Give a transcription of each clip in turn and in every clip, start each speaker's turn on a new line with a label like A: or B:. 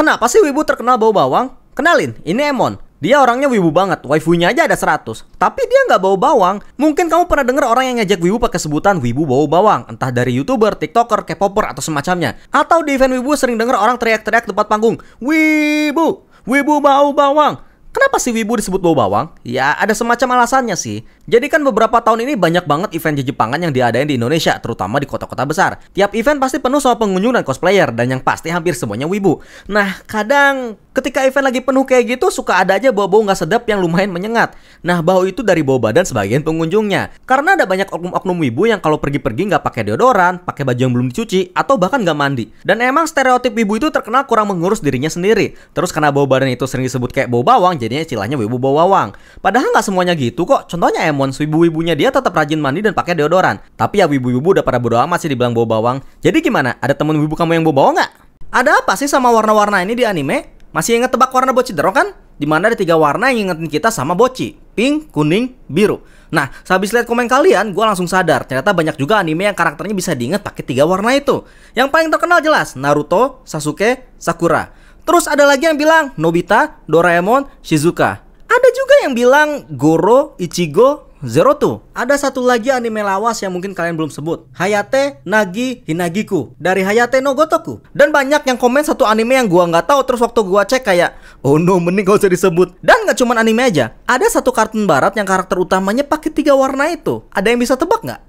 A: Kenapa sih wibu terkenal bau bawang? Kenalin, ini Emon. Dia orangnya wibu banget, waifunya aja ada 100. Tapi dia nggak bau bawang. Mungkin kamu pernah denger orang yang ngejek wibu pakai sebutan wibu bau bawang. Entah dari YouTuber, TikToker, K-popper, atau semacamnya. Atau di event wibu sering denger orang teriak-teriak tempat panggung, wibu, wibu bau bawang. Kenapa sih wibu disebut bau bawang? Ya ada semacam alasannya sih. Jadi kan beberapa tahun ini banyak banget event Jepangan yang diadain di Indonesia, terutama di kota-kota besar. Tiap event pasti penuh sama pengunjung dan cosplayer, dan yang pasti hampir semuanya wibu. Nah kadang ketika event lagi penuh kayak gitu, suka ada aja bau-bau nggak sedap yang lumayan menyengat. Nah bau itu dari bau badan sebagian pengunjungnya. Karena ada banyak oknum-oknum wibu yang kalau pergi-pergi nggak pakai deodoran, pakai baju yang belum dicuci, atau bahkan nggak mandi. Dan emang stereotip wibu itu terkenal kurang mengurus dirinya sendiri. Terus karena bau badan itu sering disebut kayak bau bawang, jadinya istilahnya wibu bau bawang. Padahal nggak semuanya gitu kok. Contohnya Emon, wibu-wibunya dia tetap rajin mandi dan pakai deodoran. Tapi ya wibu-wibu udah pada bodo amat sih dibilang bau bawang. Jadi gimana? Ada temen wibu kamu yang bau bawang nggak? Ada apa sih sama warna-warna ini di anime? Masih inget tebak warna Bocchidero kan? Dimana ada 3 warna yang ngingetin kita sama Bocchi. Pink, kuning, biru. Nah, sehabis lihat komen kalian, gue langsung sadar ternyata banyak juga anime yang karakternya bisa diinget pakai 3 warna itu. Yang paling terkenal jelas Naruto, Sasuke, Sakura. Terus ada lagi yang bilang Nobita, Doraemon, Shizuka. Ada juga yang bilang Goro, Ichigo, Zeroto. Ada satu lagi anime lawas yang mungkin kalian belum sebut, Hayate Nagi Hinagiku dari Hayate no Gotoku. Dan banyak yang komen satu anime yang gua nggak tahu, terus waktu gua cek kayak oh no, mending gak usah disebut. Dan nggak cuman anime aja, ada satu kartun barat yang karakter utamanya pakai 3 warna itu. Ada yang bisa tebak nggak?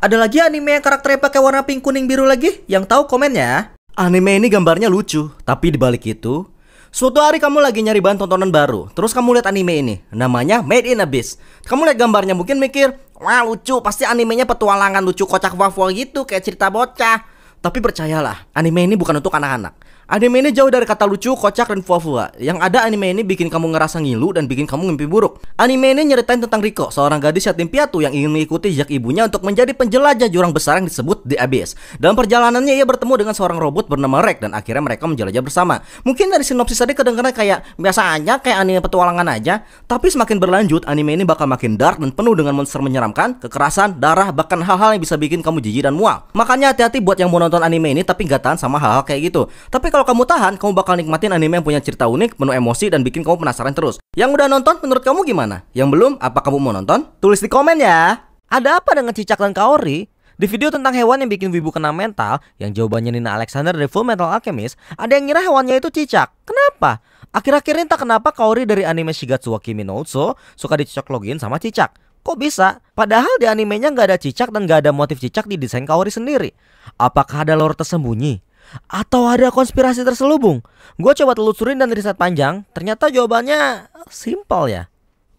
A: Ada lagi anime yang karakternya pakai warna pink, kuning, biru lagi. Yang tahu komennya. Anime ini gambarnya lucu, tapi dibalik itu, suatu hari kamu lagi nyari bahan tontonan baru, terus kamu lihat anime ini, namanya Made in Abyss. Kamu lihat gambarnya mungkin mikir, wah lucu, pasti animenya petualangan lucu kocak wafwa gitu, kayak cerita bocah. Tapi percayalah, anime ini bukan untuk anak-anak. Anime ini jauh dari kata lucu, kocak, dan fuwa-fuwa. Yang ada anime ini bikin kamu ngerasa ngilu dan bikin kamu mimpi buruk. Anime ini nyeritain tentang Riko, seorang gadis yatim piatu yang ingin mengikuti jejak ibunya untuk menjadi penjelajah jurang besar yang disebut The Abyss. Dalam perjalanannya ia bertemu dengan seorang robot bernama Rek dan akhirnya mereka menjelajah bersama. Mungkin dari sinopsis tadi kedengaran kayak biasa aja, kayak anime petualangan aja. Tapi semakin berlanjut, anime ini bakal makin dark dan penuh dengan monster menyeramkan, kekerasan, darah, bahkan hal-hal yang bisa bikin kamu jijik dan mual. Makanya hati-hati buat yang mau nonton anime ini tapi gak tahan sama hal-hal kayak gitu. Tapi kalau kamu tahan, kamu bakal nikmatin anime yang punya cerita unik, penuh emosi, dan bikin kamu penasaran terus. Yang udah nonton, menurut kamu gimana? Yang belum, apa kamu mau nonton? Tulis di komen ya. Ada apa dengan Cicak dan Kaori? Di video tentang hewan yang bikin wibu kena mental, yang jawabannya Nina Alexander dari Full Metal Alchemist, ada yang ngira hewannya itu cicak. Kenapa? Akhir-akhir ini tak kenapa Kaori dari anime Shigatsu wa Kimi no Uso suka dicocok-login sama cicak. Kok bisa? Padahal di animenya nggak ada cicak dan nggak ada motif cicak di desain Kaori sendiri. Apakah ada lore tersembunyi? Atau ada konspirasi terselubung? Gue coba telusurin dan riset panjang, ternyata jawabannya simpel ya.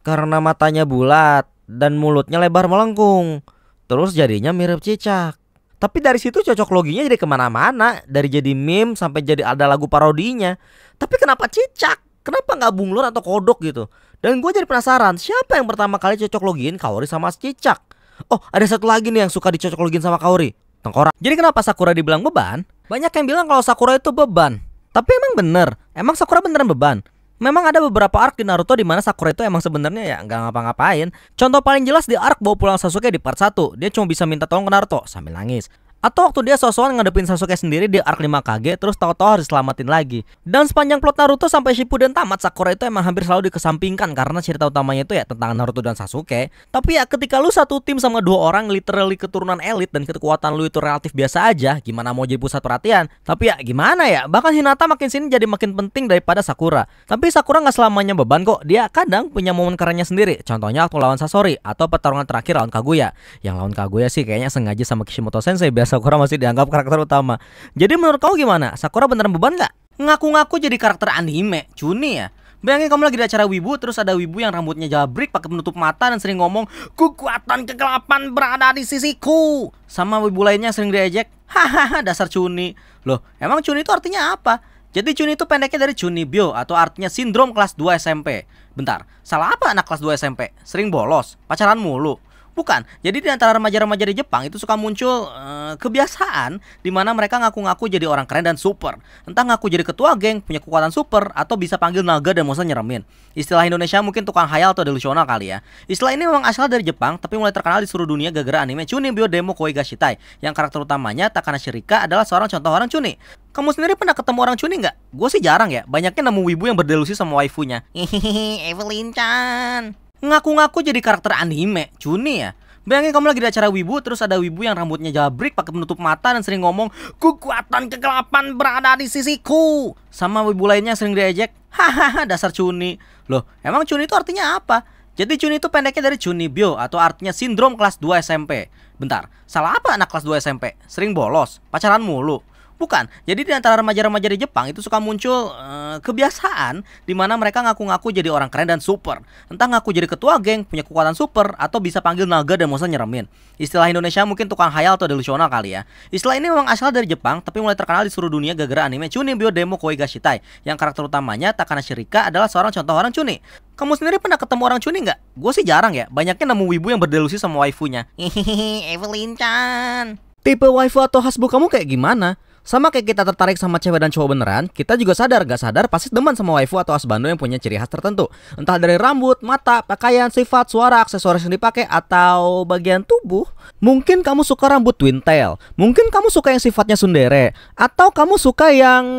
A: Karena matanya bulat dan mulutnya lebar melengkung, terus jadinya mirip cicak. Tapi dari situ cocok loginya jadi kemana-mana, dari jadi meme sampai jadi ada lagu parodinya. Tapi kenapa cicak? Kenapa nggak bunglon atau kodok gitu? Dan gue jadi penasaran, siapa yang pertama kali cocok login Kaori sama cicak? Oh, ada satu lagi nih yang suka dicocok login sama Kaori, tengkorak. Jadi kenapa Sakura dibilang beban? Banyak yang bilang kalau Sakura itu beban. Tapi emang bener? Emang Sakura beneran beban? Memang ada beberapa arc di Naruto di mana Sakura itu emang sebenarnya ya nggak ngapa-ngapain. Contoh paling jelas di arc bawa pulang Sasuke di part 1. Dia cuma bisa minta tolong ke Naruto sambil nangis. Atau waktu dia sosokan ngadepin Sasuke sendiri di arc 5 Kage, terus tahu-tahu harus selamatin lagi. Dan sepanjang plot Naruto sampai Shippuden tamat, Sakura itu emang hampir selalu dikesampingkan karena cerita utamanya itu ya tentang Naruto dan Sasuke. Tapi ya ketika lu satu tim sama 2 orang literally keturunan elit dan kekuatan lu itu relatif biasa aja, gimana mau jadi pusat perhatian? Tapi ya gimana ya, bahkan Hinata makin sini jadi makin penting daripada Sakura. Tapi Sakura nggak selamanya beban kok, dia kadang punya momen kerennya sendiri. Contohnya waktu lawan Sasori atau pertarungan terakhir lawan Kaguya. Yang lawan Kaguya sih kayaknya sengaja sama Kishimoto Sensei biar Sakura masih dianggap karakter utama. Jadi menurut kamu gimana? Sakura beneran beban nggak? Ngaku-ngaku jadi karakter anime, cuni ya. Bayangin kamu lagi di acara wibu, terus ada wibu yang rambutnya jabrik, pakai penutup mata dan sering ngomong kekuatan kegelapan berada di sisiku. Sama wibu lainnya sering diejek, hahaha dasar cuni. Loh, emang cuni itu artinya apa? Jadi cuni itu pendeknya dari Chunibyo atau artinya sindrom kelas 2 SMP. Bentar, salah apa anak kelas 2 SMP? Sering bolos, pacaran mulu. Bukan. Jadi di antara remaja-remaja di Jepang itu suka muncul kebiasaan di mana mereka ngaku-ngaku jadi orang keren dan super. Entah ngaku jadi ketua geng, punya kekuatan super, atau bisa panggil naga dan monster nyeremin. Istilah Indonesia mungkin tukang hayal atau delusional kali ya. Istilah ini memang asal dari Jepang, tapi mulai terkenal di seluruh dunia gara-gara anime Chunibyo Demo Koi ga Shitai, yang karakter utamanya Takana Shirika adalah seorang contoh orang cuni. Kamu sendiri pernah ketemu orang cuni nggak? Gue sih jarang ya, banyaknya nemu wibu yang berdelusi sama waifunya. Hehehe, Evelyn Chan. Ngaku-ngaku jadi karakter anime, cuni ya. Bayangin kamu lagi di acara wibu, terus ada wibu yang rambutnya jabrik, pakai penutup mata dan sering ngomong kekuatan kegelapan berada di sisiku. Sama wibu lainnya sering diejek, hahaha dasar cuni. Loh, emang cuni itu artinya apa? Jadi cuni itu pendeknya dari Chunibyo atau artinya sindrom kelas 2 SMP. Bentar, salah apa anak kelas 2 SMP? Sering bolos, pacaran mulu. Bukan. Jadi di antara remaja-remaja di Jepang itu suka muncul kebiasaan di mana mereka ngaku-ngaku jadi orang keren dan super. Entah ngaku jadi ketua geng, punya kekuatan super, atau bisa panggil naga dan monster nyeremin. Istilah Indonesia mungkin tukang hayal atau delusional kali ya. Istilah ini memang asal dari Jepang, tapi mulai terkenal di seluruh dunia gara-gara anime Chunibyo Demo Koi ga Shitai, yang karakter utamanya Takana Shirika adalah seorang contoh orang cuni. Kamu sendiri pernah ketemu orang cuni nggak? Gue sih jarang ya, banyaknya nemu wibu yang berdelusi sama waifunya. Hehehe, Evelyn Chan. Tipe waifu atau hasbu kamu kayak gimana? Sama kayak kita tertarik sama cewek dan cowok beneran, kita juga sadar gak sadar pasti demen sama waifu atau husbando yang punya ciri khas tertentu. Entah dari rambut, mata, pakaian, sifat, suara, aksesoris yang dipakai, atau bagian tubuh. Mungkin kamu suka rambut twin tail, mungkin kamu suka yang sifatnya tsundere, atau kamu suka yang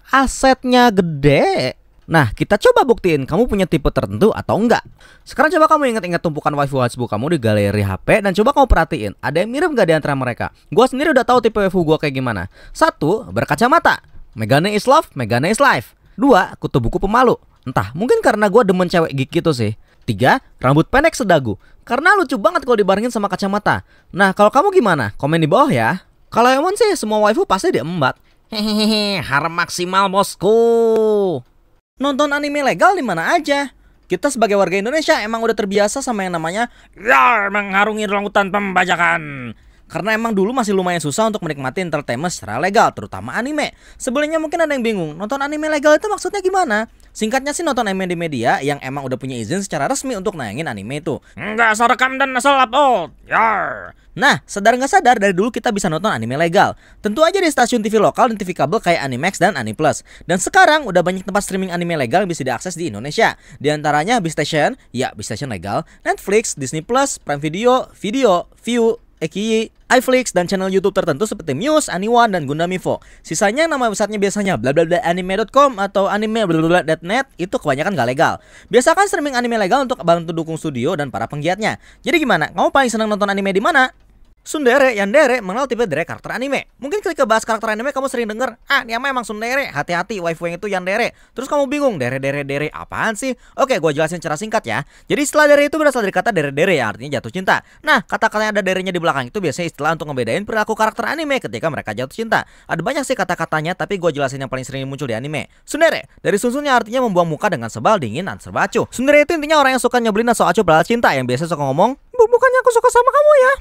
A: asetnya gede. Nah, kita coba buktiin kamu punya tipe tertentu atau enggak. Sekarang coba kamu ingat-ingat tumpukan waifu hasbu kamu di galeri HP dan coba kamu perhatiin, ada yang mirip gak di antara mereka? Gua sendiri udah tahu tipe waifu gua kayak gimana. 1. Berkacamata. Megane is love, Megane is life. 2. Kutu buku pemalu. Entah, mungkin karena gua demen cewek geek gitu sih. 3. Rambut pendek sedagu. Karena lucu banget kalau dibarengin sama kacamata. Nah, kalau kamu gimana? Komen di bawah ya. Kalau Emon sih semua waifu pasti diembat. Hehehe, harem maksimal bosku. Nonton anime legal di mana aja. Kita sebagai warga Indonesia emang udah terbiasa sama yang namanya ya mengharungi lautan pembajakan. Karena emang dulu masih lumayan susah untuk menikmati entertainment secara legal, terutama anime. Sebelumnya mungkin ada yang bingung, nonton anime legal itu maksudnya gimana? Singkatnya sih nonton anime di media yang emang udah punya izin secara resmi untuk nayangin anime itu. Nggak asal rekam dan asal upload. Yar. Nah, sadar nggak sadar dari dulu kita bisa nonton anime legal. Tentu aja di stasiun TV lokal dan TV kabel kayak Animax dan Animplus. Dan sekarang udah banyak tempat streaming anime legal yang bisa diakses di Indonesia. Di antaranya Beastation, ya Beastation legal, Netflix, Disney Plus, Prime Video, View, Ekiyi, iFlix, dan channel YouTube tertentu seperti Muse, Aniwan, dan Gundam Info. Sisanya nama websitenya biasanya blablabla.anime.com atau anime.net, itu kebanyakan gak legal. Biasakan streaming anime legal untuk bantu dukung studio dan para penggiatnya. Jadi gimana? Kamu paling senang nonton anime di mana? Tsundere, yandere, mengenal tipe dere karakter anime. Mungkin ketika bahas karakter anime kamu sering denger, dia emang tsundere, hati-hati waifu yang itu yandere. Terus kamu bingung, dere apaan sih? Oke, gue jelasin secara singkat ya. Jadi istilah dere itu berasal dari kata dere yang artinya jatuh cinta. Nah, kata-kata yang ada derenya di belakang itu biasanya istilah untuk ngebedain perilaku karakter anime ketika mereka jatuh cinta. Ada banyak sih kata-katanya, tapi gue jelasin yang paling sering muncul di anime. Tsundere, dari sunsunnya artinya membuang muka dengan sebal, dingin, dan serba acuh. Tsundere itu intinya orang yang suka nyebelin dan so acuh padahal cinta, yang biasa suka ngomong, bukannya aku suka sama kamu ya.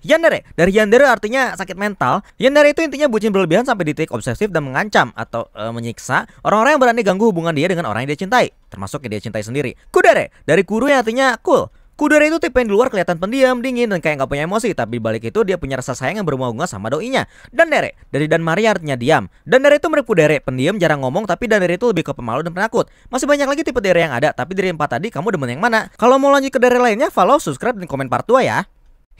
A: Yandere, dari yandere artinya sakit mental. Yandere itu intinya bucin berlebihan sampai di titik obsesif dan mengancam atau menyiksa orang-orang yang berani ganggu hubungan dia dengan orang yang dia cintai, termasuk yang dia cintai sendiri. Kudere, dari kuru yang artinya cool. Kudere itu tipe yang di luar kelihatan pendiam, dingin, dan kayak nggak punya emosi, tapi balik itu dia punya rasa sayang yang berhubungan sama doinya. Dan dere, dari dan Maria artinya diam. Dan dere itu mirip kudere, pendiam, jarang ngomong, tapi dan dere itu lebih ke pemalu dan penakut. Masih banyak lagi tipe dere yang ada, tapi dari 4 tadi kamu demen yang mana? Kalau mau lanjut ke dere lainnya, follow, subscribe, dan komen part 2 ya.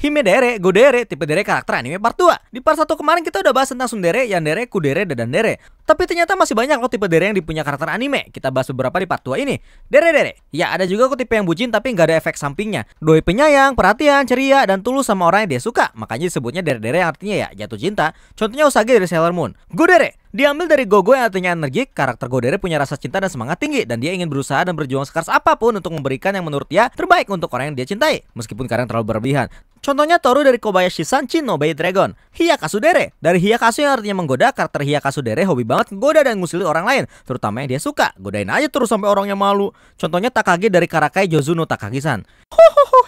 A: Himedere, Godere, tipe dere karakter anime part 2. Di part 1 kemarin kita udah bahas tentang tsundere, yandere, kudere, dan dere. Tapi ternyata masih banyak kok tipe dere yang dipunya karakter anime. Kita bahas beberapa di part 2 ini. Dere. Ya, ada juga kok tipe yang bucin tapi nggak ada efek sampingnya. Doi penyayang, perhatian, ceria, dan tulus sama orang yang dia suka. Makanya disebutnya dere yang artinya ya jatuh cinta. Contohnya Usagi dari Sailor Moon. Godere diambil dari Gogo yang artinya energik. Karakter Godere punya rasa cinta dan semangat tinggi, dan dia ingin berusaha dan berjuang sekeras apapun untuk memberikan yang menurut dia terbaik untuk orang yang dia cintai, meskipun kadang terlalu berlebihan. Contohnya Toru dari Kobayashi-san no Bay Dragon. Hiyakasu Dere, dari Hiyakasu yang artinya menggoda. Karakter Hiyakasu Dere hobi banget goda dan ngusili orang lain, terutama yang dia suka. Godain aja terus sampai orangnya malu. Contohnya Takagi dari Karakai Jozuno Takagi-san.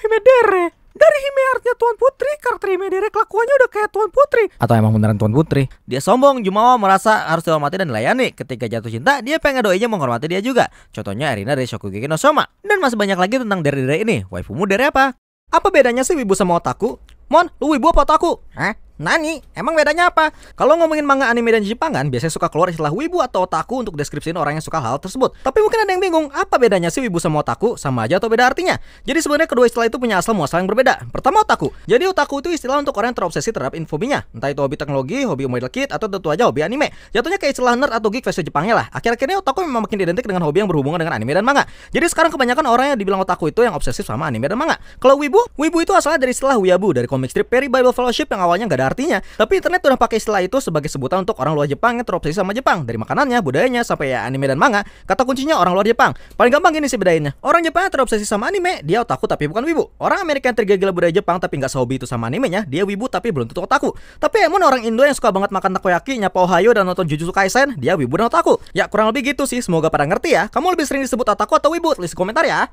A: Himedere, dari Hime artinya Tuan Putri. Karakter Himedere kelakuannya udah kayak Tuan Putri. Atau emang beneran Tuan Putri? Dia sombong, jumawa, merasa harus dihormati dan dilayani. Ketika jatuh cinta, dia pengen doinya menghormati dia juga. Contohnya Erina dari Shokugeki no Soma. Dan masih banyak lagi tentang dere-dere ini. Waifumu dere apa?
B: Apa bedanya sih wibu sama otaku? Mon, lu wibu apa otaku? Hah? Nani? Emang bedanya apa? Kalau ngomongin manga, anime, dan Jepangan, biasanya suka keluar istilah wibu atau otaku untuk deskripsiin orang yang suka hal tersebut. Tapi mungkin ada yang bingung, apa bedanya sih wibu sama otaku? Sama aja atau beda artinya? Jadi sebenarnya kedua istilah itu punya asal muasal yang berbeda. Pertama, otaku. Jadi otaku itu istilah untuk orang yang terobsesi terhadap infobinya. Entah itu hobi teknologi, hobi model kit, atau tentu aja hobi anime. Jatuhnya kayak istilah nerd atau geek versi Jepangnya lah. Akhir-akhirnya otaku memang makin identik dengan hobi yang berhubungan dengan anime dan manga. Jadi sekarang kebanyakan orang yang dibilang otaku itu yang obsesif sama anime dan manga. Kalau wibu itu asalnya dari istilah weeaboo dari komik strip Perry Bible Fellowship yang awalnya nggak ada artinya. Tapi internet udah pakai istilah itu sebagai sebutan untuk orang luar Jepang yang terobsesi sama Jepang. Dari makanannya, budayanya, sampai ya anime dan manga. Kata kuncinya orang luar Jepang. Paling gampang gini sih bedainnya. Orang Jepang yang terobsesi sama anime, dia otaku tapi bukan wibu. Orang Amerika yang tergila-gila budaya Jepang tapi nggak sehobi itu sama animenya, dia wibu tapi belum tentu otaku. Tapi emang orang Indo yang suka banget makan takoyaki, nyapa Ohio, dan nonton Jujutsu Kaisen, dia wibu dan otaku. Ya kurang lebih gitu sih, semoga pada ngerti ya. Kamu lebih sering disebut otaku atau wibu? Tulis di komentar ya.